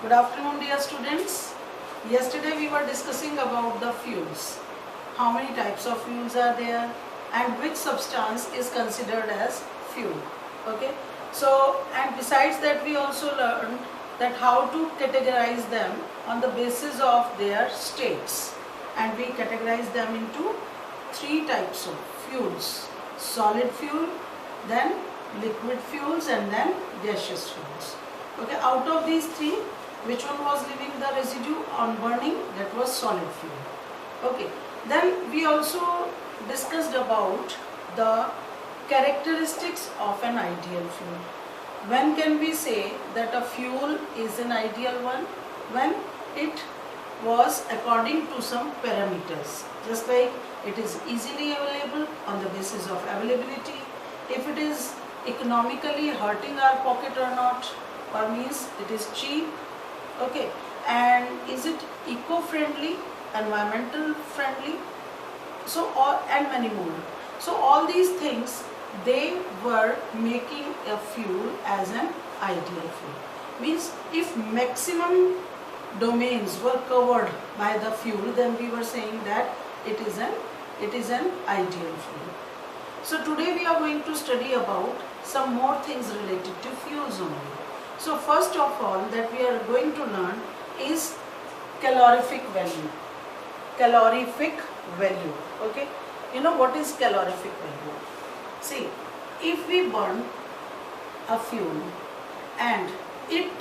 Good afternoon, dear students. Yesterday we were discussing about the fuels. How many types of fuels are there and which substance is considered as fuel. Okay. So, and besides that we also learned that how to categorize them on the basis of their states. And we categorize them into three types of fuels. Solid fuel, then liquid fuels and then gaseous fuels. Okay, out of these three, which one was leaving the residue on burning? That was solid fuel. Okay, then we also discussed about the characteristics of an ideal fuel. When can we say that a fuel is an ideal one? When it was according to some parameters, just like it is easily available on the basis of availability, if it is economically hurting our pocket or not, or means it is cheap, okay, and is it eco-friendly, environmental friendly, so and many more. So all these things, they were making a fuel as an ideal fuel. Means if maximum domains were covered by the fuel, then we were saying that it is an ideal fuel. So today we are going to study about some more things related to fuels only. So first of all that we are going to learn is calorific value. Calorific value. Okay. You know what is calorific value? See, if we burn a fuel and it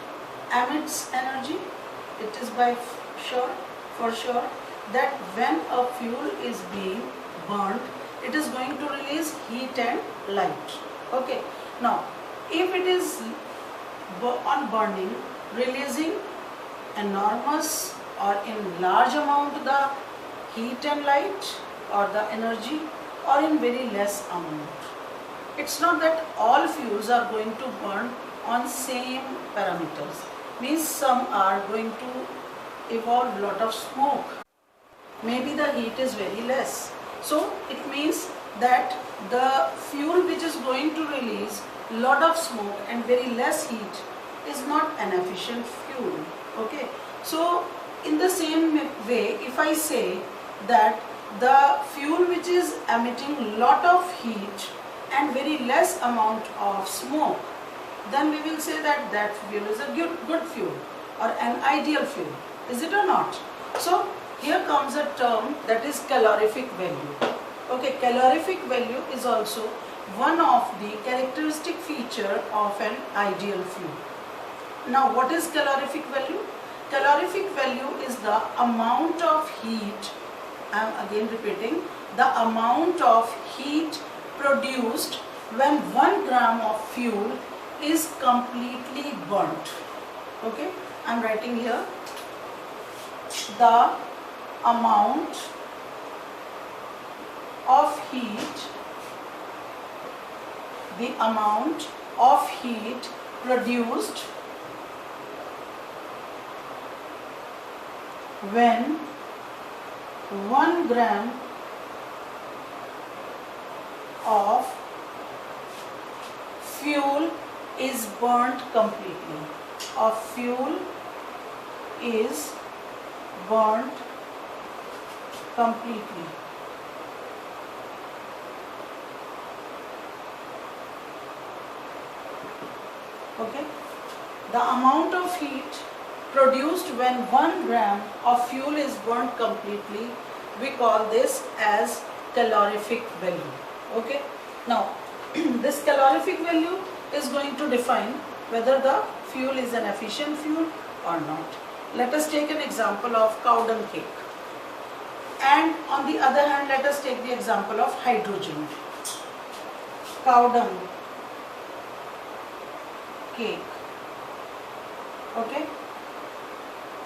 emits energy, it is for sure that when a fuel is being burnt, it is going to release heat and light. Okay. Now, if it is on burning, releasing enormous or in large amount the heat and light or the energy, or in very less amount. It's not that all fuels are going to burn on same parameters. Means some are going to evolve lot of smoke. Maybe the heat is very less. So it means that the fuel which is going to release lot of smoke and very less heat is not an efficient fuel. Okay. So in the same way, if I say that the fuel which is emitting lot of heat and very less amount of smoke, then we will say that that fuel is a good fuel or an ideal fuel. Is it or not? So here comes a term that is calorific value. Okay, calorific value is also one of the characteristic feature of an ideal fuel. Now what is calorific value? Calorific value is the amount of heat, I am again repeating, the amount of heat produced when 1 gram of fuel is completely burnt. Okay, I am writing here the amount of heat, produced when 1 gram of fuel is burnt completely. Of fuel is burnt completely. Okay, the amount of heat produced when 1 gram of fuel is burnt completely, we call this as calorific value. Okay, now this calorific value is going to define whether the fuel is an efficient fuel or not. Let us take an example of cow dung cake, and on the other hand let us take the example of hydrogen. Cow dung cake. Okay,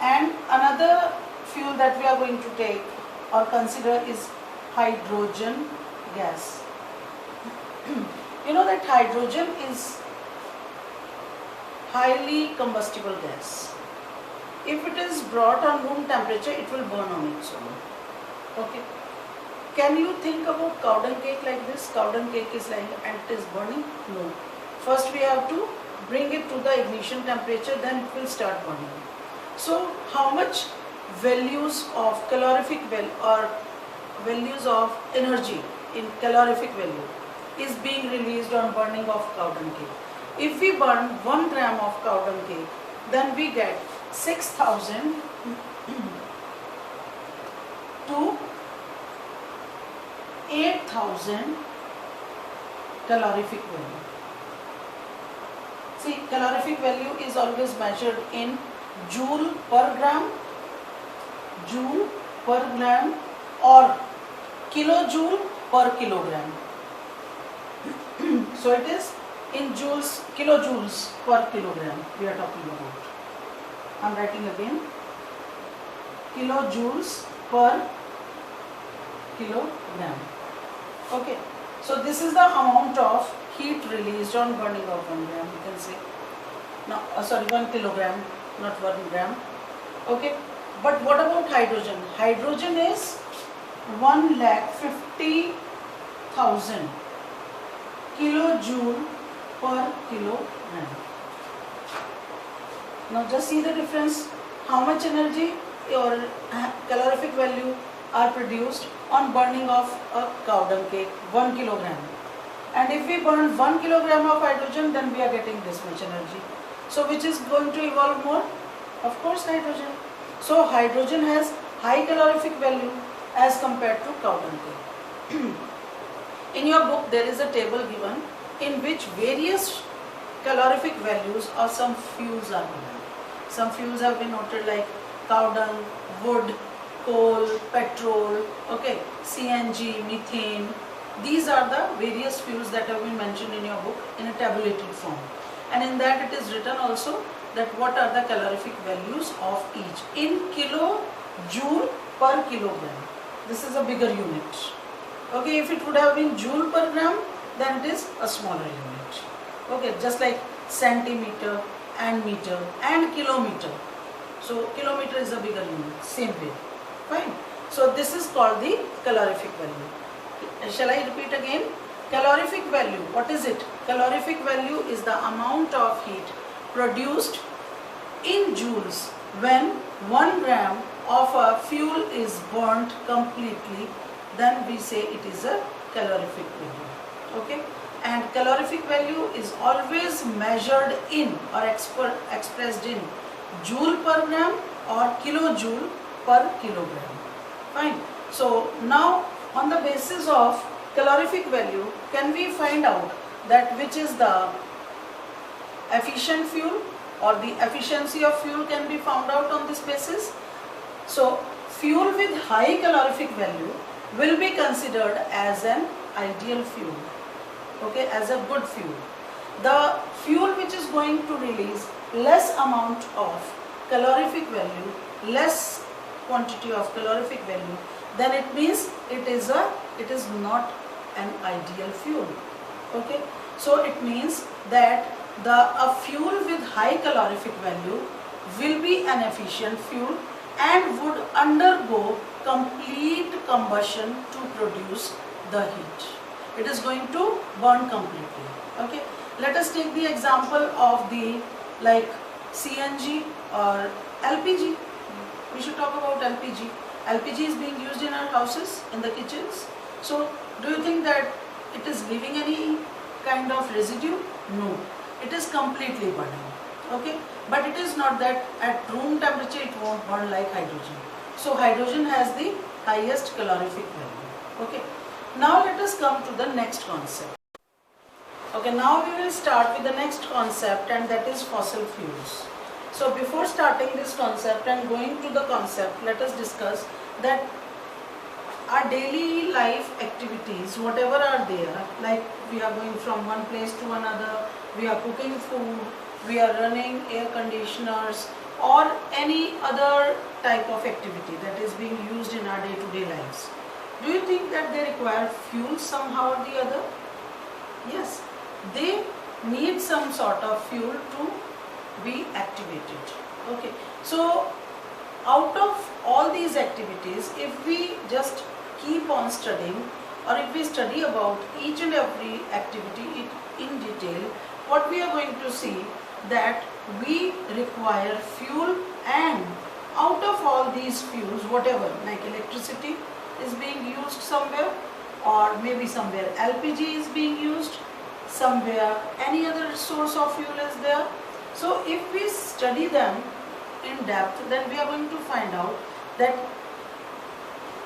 and another fuel that we are going to take or consider is hydrogen gas. You know that hydrogen is highly combustible gas. If it is brought on room temperature, it will burn on its own. Okay. Can you think about cow dung cake like this? Cow dung cake is like and it is burning? No. First we have to bring it to the ignition temperature, then it will start burning. So how much values of calorific or values of energy in calorific value is being released on burning of cow dung cake? If we burn 1 gram of cow dung cake, then we get 6,000 to 8,000 calorific value. See, calorific value is always measured in joule per gram or kilojoule per kilogram. So it is in joules, kilojoules per kilogram we are talking about. I am writing again, kilojoules per kilogram. Okay, so this is the amount of heat released on burning of 1 gram, you can say. No, sorry, 1 kilogram, not 1 gram. Okay, but what about hydrogen? Hydrogen is 1,50,000 kilojoule per kilogram. Now just see the difference. How much energy or calorific value are produced on burning of a cow dung cake? 1 kilogram. And if we burn 1 kilogram of hydrogen, then we are getting this much energy. So which is going to evolve more? Of course hydrogen. So hydrogen has high calorific value as compared to cow dung cake. In your book there is a table given in which various calorific values of some fuels are given. Some fuels have been noted like cow dung, wood, coal, petrol, okay, CNG, methane. These are the various fuels that have been mentioned in your book in a tabulated form. And in that it is written also that what are the calorific values of each in kilojoule per kilogram. This is a bigger unit. Okay, if it would have been joule per gram, then it is a smaller unit. Okay, just like centimeter and meter and kilometer. So kilometer is a bigger unit, same way. Fine. So this is called the calorific value. Shall I repeat again? Calorific value, what is it? Calorific value is the amount of heat produced in joules when 1 gram of a fuel is burnt completely, then we say it is a calorific value. Okay, and calorific value is always measured in or expressed in joule per gram or kilojoule per kilogram. Fine. So now on the basis of calorific value, can we find out that which is the efficient fuel or the efficiency of fuel can be found out on this basis? So fuel with high calorific value will be considered as an ideal fuel, okay, as a good fuel. The fuel which is going to release less amount of calorific value, less quantity of calorific value, then it means it is not an ideal fuel. Okay, so it means that a fuel with high calorific value will be an efficient fuel and would undergo complete combustion to produce the heat. It is going to burn completely. Okay, let us take the example of the like CNG or LPG. We should talk about LPG. LPG is being used in our houses, in the kitchens. So do you think that it is leaving any kind of residue? No, it is completely burning. Okay, but it is not that at room temperature it won't burn like hydrogen. So hydrogen has the highest calorific value. Okay, now let us come to the next concept. Okay, now we will start with the next concept, and that is fossil fuels. So before starting this concept and going to the concept, let us discuss that our daily life activities, whatever are there, like we are going from one place to another, we are cooking food, we are running air conditioners, or any other type of activity that is being used in our day-to-day lives. Do you think that they require fuel somehow or the other? Yes, they need some sort of fuel to be activated. Okay, so out of all these activities, if we just keep on studying, or if we study about each and every activity in detail, what we are going to see that we require fuel, and out of all these fuels, whatever, like electricity is being used somewhere, or maybe somewhere LPG is being used, somewhere any other source of fuel is there. So if we study them in depth, then we are going to find out that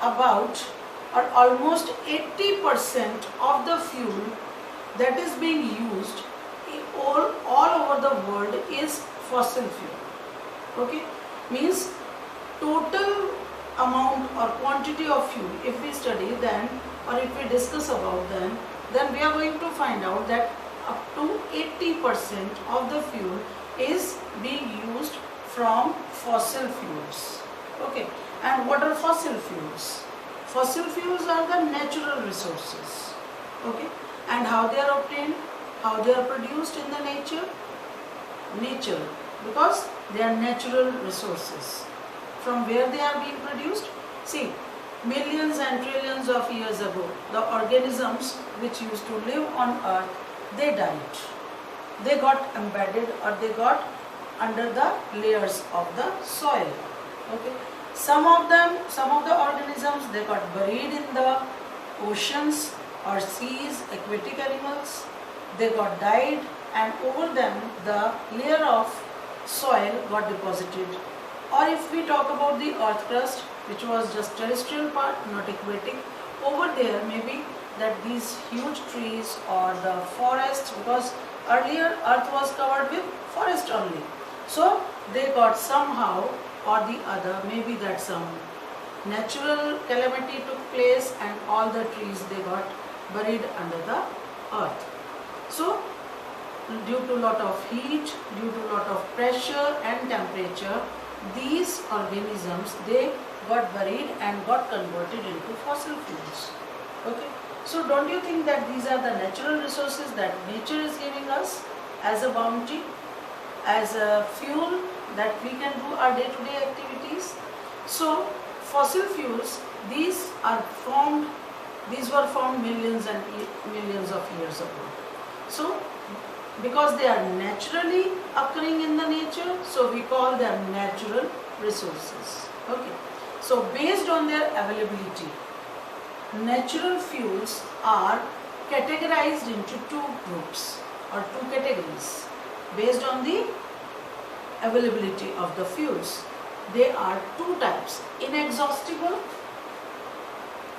about or almost 80% of the fuel that is being used all over the world is fossil fuel. Okay, means total amount or quantity of fuel, if we study then, or if we discuss about them, then we are going to find out that up to 80% of the fuel is being used from fossil fuels. Okay, and what are fossil fuels? Fossil fuels are the natural resources. Okay, and how they are obtained, how they are produced in the nature, because they are natural resources. From where they are being produced? See, millions and trillions of years ago, the organisms which used to live on earth, they died. They got embedded, or they got under the layers of the soil. Okay, some of the organisms, they got buried in the oceans or seas, aquatic animals. They got died, and over them the layer of soil got deposited. Or if we talk about the earth crust, which was just terrestrial part, not aquatic, over there maybe that these huge trees or the forests, because earlier earth was covered with forest only, so they got somehow or the other, maybe that some natural calamity took place and all the trees, they got buried under the earth. So due to lot of heat, due to lot of pressure and temperature, these organisms, they got buried and got converted into fossil fuels. Okay, so don't you think that these are the natural resources that nature is giving us as a bounty, as a fuel that we can do our day-to-day activities? So fossil fuels, these were formed millions and millions of years ago. So because they are naturally occurring in the nature, so we call them natural resources. Okay, so based on their availability, natural fuels are categorized into two groups or two categories based on the availability of the fuels. They are two types: inexhaustible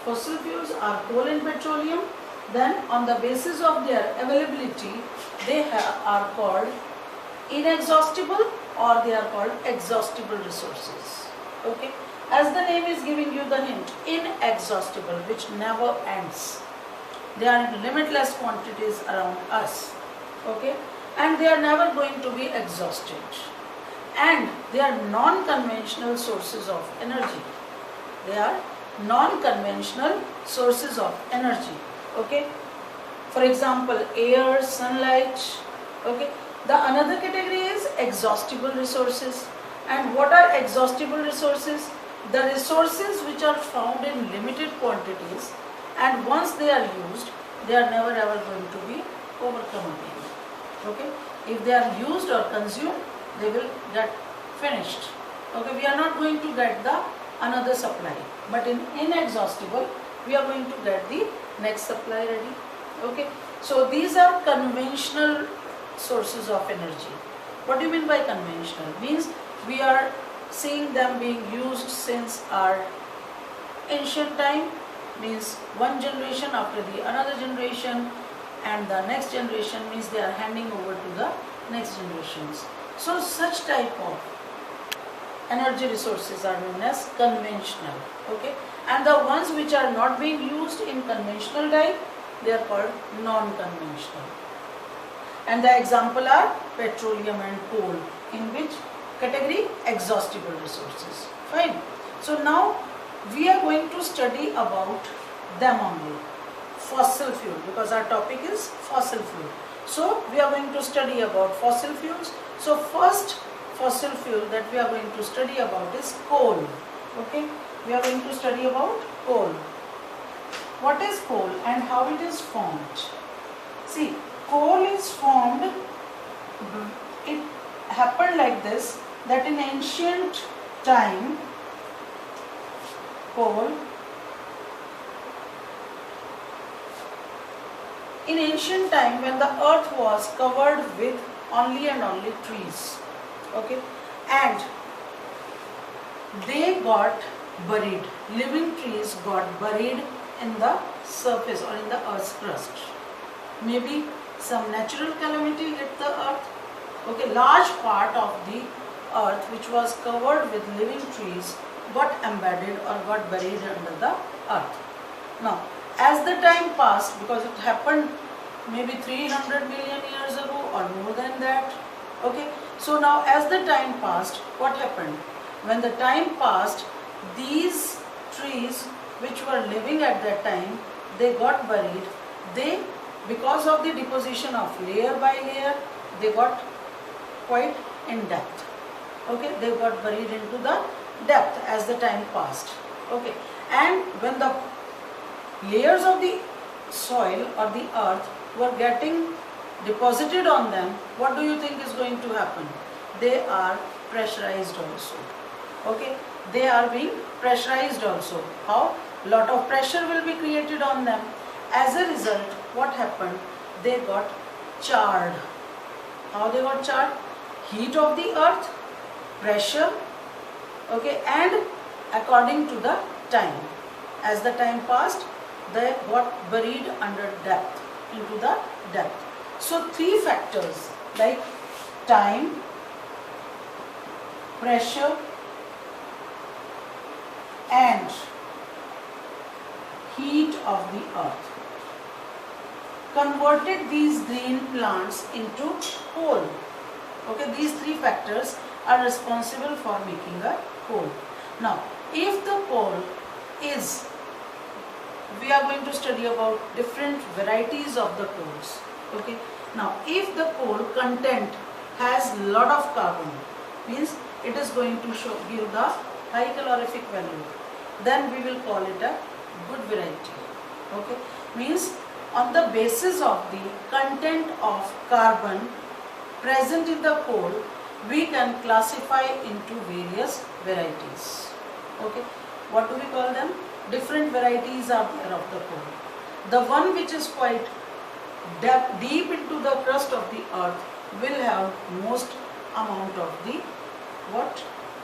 fossil fuels are coal and petroleum. Then on the basis of their availability, they are called inexhaustible, or they are called exhaustible resources. Okay, as the name is giving you the hint, inexhaustible, which never ends. They are in limitless quantities around us. Okay, and they are never going to be exhausted. And they are non-conventional sources of energy. They are non-conventional sources of energy. Okay, for example, air, sunlight. Okay, the another category is exhaustible resources. And what are exhaustible resources? The resources which are found in limited quantities, and once they are used, they are never ever going to be overcome again. Okay, if they are used or consumed, they will get finished. Okay, we are not going to get the another supply, but in inexhaustible, we are going to get the next supply ready. Okay, so these are conventional sources of energy. What do you mean by conventional? Means we are seeing them being used since our ancient time, means one generation after the another generation, and the next generation means they are handing over to the next generations. So such type of energy resources are known as conventional. Okay, and the ones which are not being used in conventional type, they are called non-conventional. And the example are petroleum and coal, in which category? Exhaustible resources. Fine. So now we are going to study about them only. Fossil fuel, because our topic is fossil fuel. So we are going to study about fossil fuels. So first fossil fuel that we are going to study about is coal. Okay, we are going to study about coal. What is coal and how it is formed? See, coal is formed, happened like this, that in ancient time, coal, in ancient time when the earth was covered with only and only trees, okay, and they got buried, living trees got buried in the surface or in the earth's crust. Maybe some natural calamity hit the earth, okay, large part of the earth which was covered with living trees got embedded or got buried under the earth. Now, as the time passed, because it happened maybe 300 million years ago or more than that, okay, so now as the time passed, what happened? When the time passed, these trees which were living at that time, they got buried. They, because of the deposition of layer by layer, they got quite in depth, okay, they got buried into the depth as the time passed, okay, and when the layers of the soil or the earth were getting deposited on them, what do you think is going to happen? They are pressurized also, okay, they are being pressurized also. How? Lot of pressure will be created on them. As a result, what happened? They got charred. How they got charred? Heat of the earth, pressure, okay, and according to the time, as the time passed, they got buried under depth, into the depth. So three factors like time, pressure and heat of the earth converted these green plants into coal. Okay, these three factors are responsible for making a coal. Now, if the coal is, we are going to study about different varieties of the coals. Okay, now if the coal content has lot of carbon, means it is going to give the high calorific value, then we will call it a good variety. Okay, means on the basis of the content of carbon present in the coal, we can classify into various varieties. Okay, what do we call them? Different varieties are there of the coal. The one which is quite deep into the crust of the earth will have most amount of the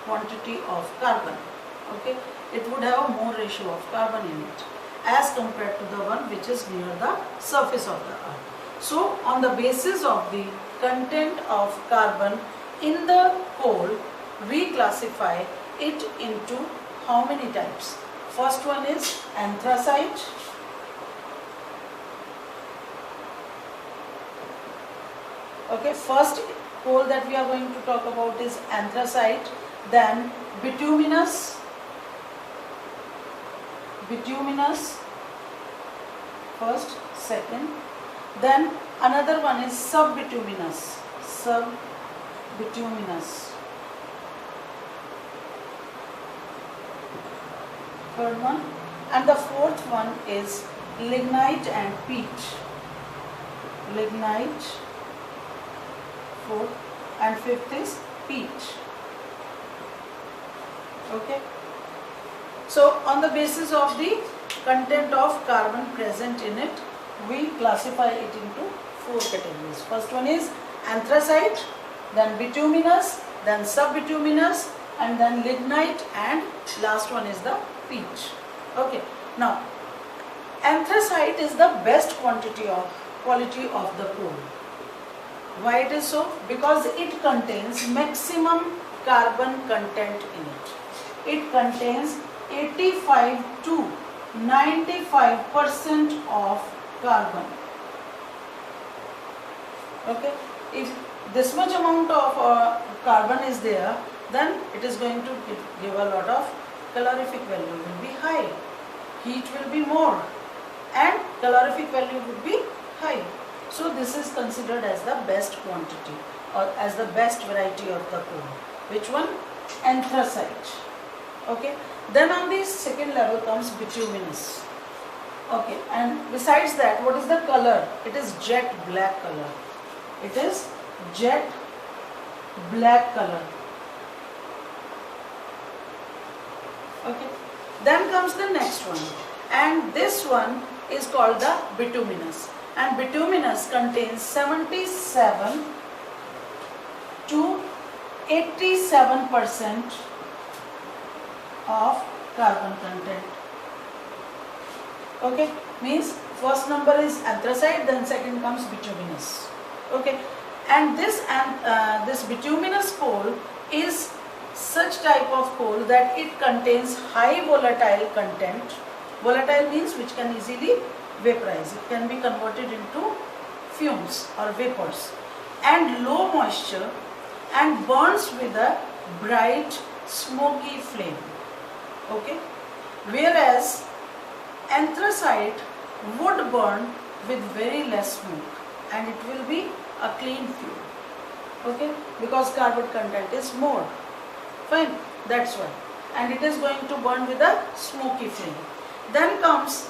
quantity of carbon. Okay, it would have more ratio of carbon in it as compared to the one which is near the surface of the earth. So on the basis of the content of carbon in the coal, we classify it into how many types? First one is anthracite. Okay, first coal that we are going to talk about is anthracite, then bituminous, first, second, then another one is subbituminous, third one, and the fourth one is lignite and peat, fourth, and fifth is peat. Okay, so on the basis of the content of carbon present in it, we classify it into four categories. First one is anthracite, then bituminous, then subbituminous, and then lignite, and last one is the peat. Okay, now anthracite is the best quality of the coal. Why it is so? Because it contains maximum carbon content in it. It contains 85 to 95% of carbon. Okay, if this much amount of carbon is there, then it is going to give a lot of calorific value will be high, heat will be more, and calorific value would be high. So this is considered as the best quantity or as the best variety of the coal. Which one? Anthracite. Okay, then on the second level comes bituminous. Okay, and besides that, what is the color? It is jet black color. It is jet black color. Okay. Then comes the next one, and this one is called the bituminous, and bituminous contains 77 to 87% of carbon content. Okay, means first number is anthracite, then second comes bituminous. Okay, and this bituminous coal is such type of coal that it contains high volatile content. Volatile means which can easily vaporize. It can be converted into fumes or vapors, and low moisture, and burns with a bright smoky flame. Okay, whereas anthracite would burn with very less smoke, and it will be a clean fuel. Okay, because carbon content is more. Fine, that's why. And it is going to burn with a smoky flame. Then comes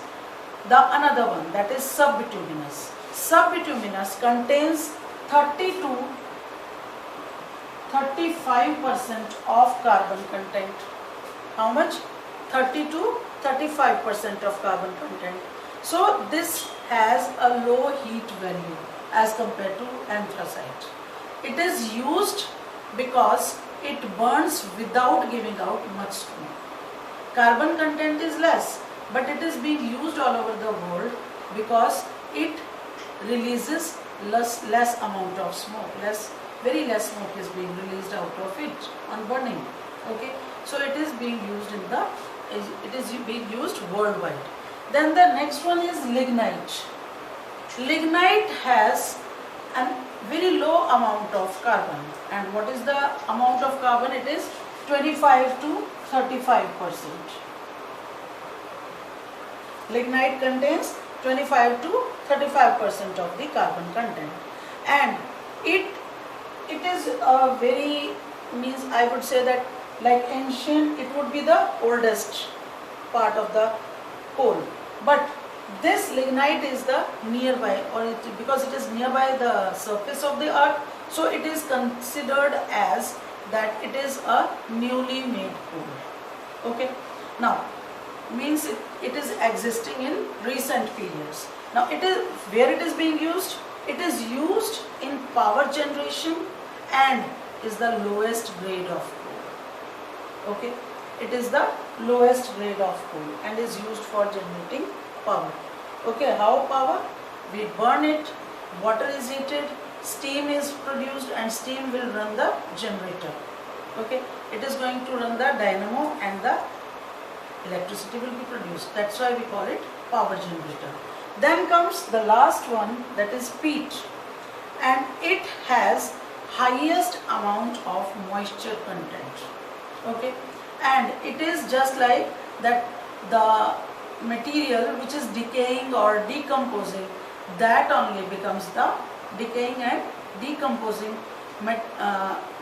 the another one, that is subbituminous. Subbituminous contains 30 to 35% of carbon content. How much? 30 to 35% of carbon content. So this has a low heat value as compared to anthracite. It is used because it burns without giving out much smoke. Carbon content is less, but it is being used all over the world because it releases less amount of smoke. Very less smoke is being released out of it on burning. Okay, so it is being used worldwide. Then the next one is lignite. Lignite has a very low amount of carbon, and what is the amount of carbon? It is 25 to 35%. Lignite contains 25 to 35% of the carbon content, and it is a very, means I would say that like ancient, it would be the oldest part of the coal, but this lignite is the nearby, or because it is nearby the surface of the earth, so it is considered as that it is a newly made coal. Okay, now means it is existing in recent periods. Now it is where it is being used. It is used in power generation and is the lowest grade of coal. Okay, it is the lowest grade of coal and is used for generating power. Okay, how power? We burn it, water is heated, steam is produced, and steam will run the generator. Okay, it is going to run the dynamo and the electricity will be produced. That's why we call it power generator. Then comes the last one, that is peat, and it has highest amount of moisture content. Okay, and it is just like that the material which is decaying or decomposing, that only becomes the decaying and decomposing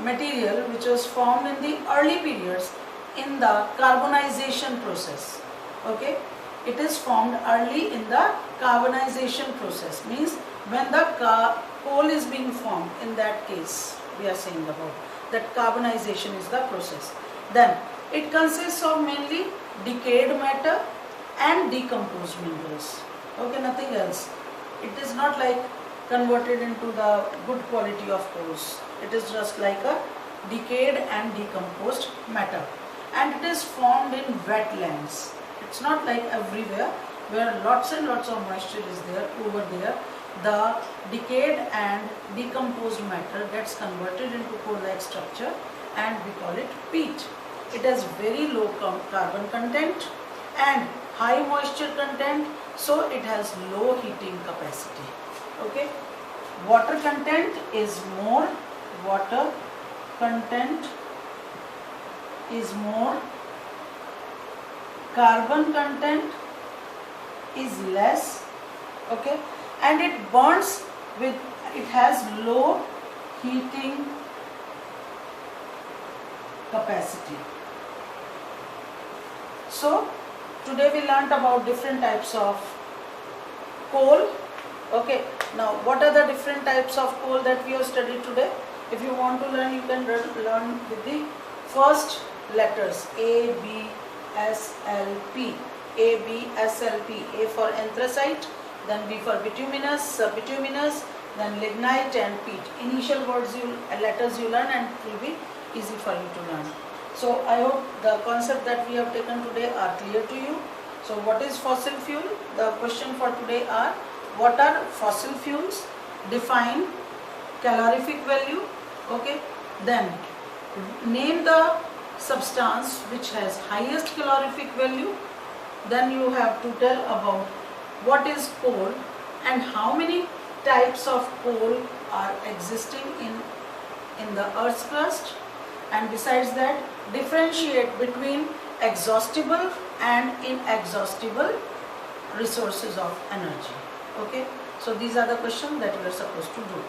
material which was formed in the early periods in the carbonization process. Okay, it is formed early in the carbonization process, means when the coal is being formed, in that case we are saying about that carbonization is the process. Then it consists of mainly decayed matter and decomposed minerals. Okay, nothing else. It is not like converted into the good quality of coals. It is just like a decayed and decomposed matter, and it is formed in wetlands. It's not like everywhere where lots and lots of moisture is there. Over there the decayed and decomposed matter gets converted into coal-like structure, and we call it peat. It has very low carbon content and high moisture content, so it has low heating capacity. Okay, water content is more, water content is more, carbon content is less. Okay, and it burns with, it has low heating capacity. So today we learnt about different types of coal. Okay, now what are the different types of coal that we have studied today? If you want to learn, you can learn with the first letters A, B, S, L, P. A, B, S, L, P. A for anthracite, then B for bituminous, bituminous, then lignite and peat. Initial letters you learn, and it will be easy for you to learn. So I hope the concept that we have taken today are clear to you. So what is fossil fuel? The question for today are, what are fossil fuels? Define calorific value. Okay. Then name the substance which has highest calorific value. Then you have to tell about what is coal and how many types of coal are existing in the Earth's crust. And besides that, differentiate between exhaustible and inexhaustible resources of energy. Okay. So these are the questions that you are supposed to do.